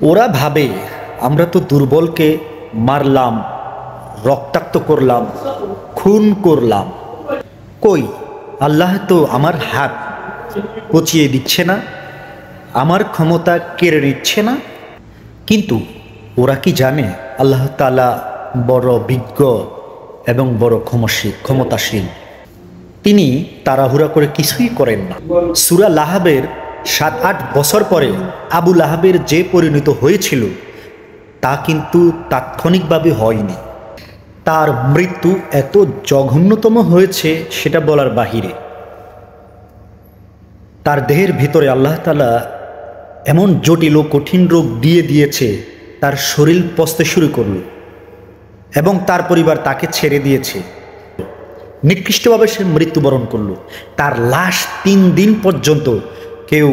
ওরা ভাবে আমরা তো দুর্বলকে মারলাম, রক্তাক্ত করলাম, খুন করলাম। কই, আল্লাহ তো আমার হাত পচিয়ে দিচ্ছে না, আমার ক্ষমতা কেড়ে নিচ্ছে না। কিন্তু ওরা কি জানে আল্লাহ তাআলা বড় বিজ্ঞ এবং বড় ক্ষমতাশীল। তিনি তাড়াহুড়া করে কিছুই করেন না। সূরা লাহাবের ৭-৮ বছর পরে আবু লাহাবের যে পরিণত হয়েছিল তা কিন্তু তাৎক্ষণিকভাবে হয়নি। তার মৃত্যু এত জঘন্যতম হয়েছে সেটা বলার বাহিরে। তার দেহের ভিতরে আল্লাহ তাআলা এমন জটিল ও কঠিন রোগ দিয়ে দিয়েছে, তার শরীর পচতে শুরু করল এবং তার পরিবার তাকে ছেড়ে দিয়েছে। নিকৃষ্টভাবে সে মৃত্যুবরণ করল। তার লাশ ৩ দিন পর্যন্ত কেউ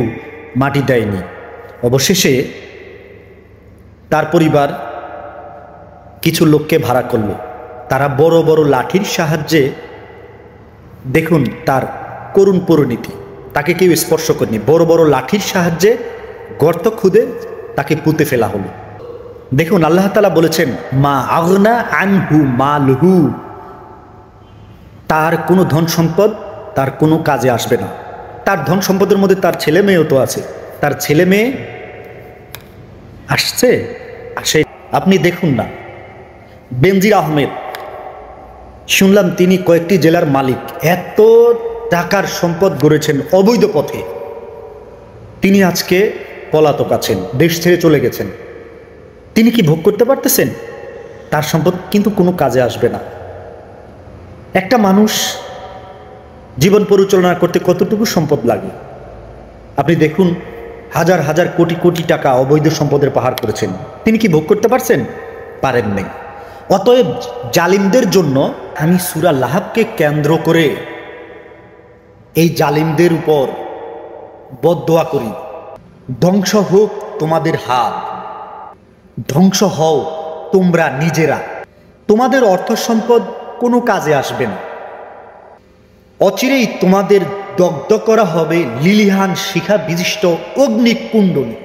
মাটি দেয়নি। অবশেষে তার পরিবার কিছু লোককে ভাড়া করল। তারা বড় বড় লাঠির সাহায্যে, দেখুন তার করুণ পরিণতি, তাকে কেউ স্পর্শ করেনি, বড় বড় লাঠির সাহায্যে গর্ত খুদে তাকে পুঁতে ফেলা হলো। দেখুন আল্লাহ তাআলা বলেছেন, মা আগনা আনহু মালহু, তার কোনো ধন সম্পদ তার কোনো কাজে আসবে না। তার ধন সম্পদের মধ্যে তার ছেলে মেয়েও তো আছে। তার ছেলে মেয়ে আসছে, আসে। আপনি দেখুন না, বেনজির আহমেদ, শুনলাম তিনি কয়েকটি জেলার মালিক, এত টাকার সম্পদ গড়েছেন অবৈধ পথে। তিনি আজকে পলাতক আছেন, দেশ ছেড়ে চলে গেছেন। তিনি কি ভোগ করতে পারতেছেন? তার সম্পদ কিন্তু কোনো কাজে আসবে না। একটা মানুষ জীবন পরিচালনা করতে কতটুকু সম্পদ লাগে আপনি দেখুন। হাজার হাজার কোটি কোটি টাকা অবৈধ সম্পদের পাহাড় করেছেন। তিনি কি ভোগ করতে পারছেন? পারেন নাই। অতএব জালিমদের জন্য আমি সূরা লাহাবকে কেন্দ্র করে এই জালিমদের উপর বদদোয়া করি, ধ্বংস হোক তোমাদের হাত, ধ্বংস হও তোমরা নিজেরা। তোমাদের অর্থ সম্পদ কোনো কাজে আসবে না। অচিরেই তোমাদের দগ্ধ করা হবে লিলিহান শিখা বিশিষ্ট অগ্নিকুণ্ডলী।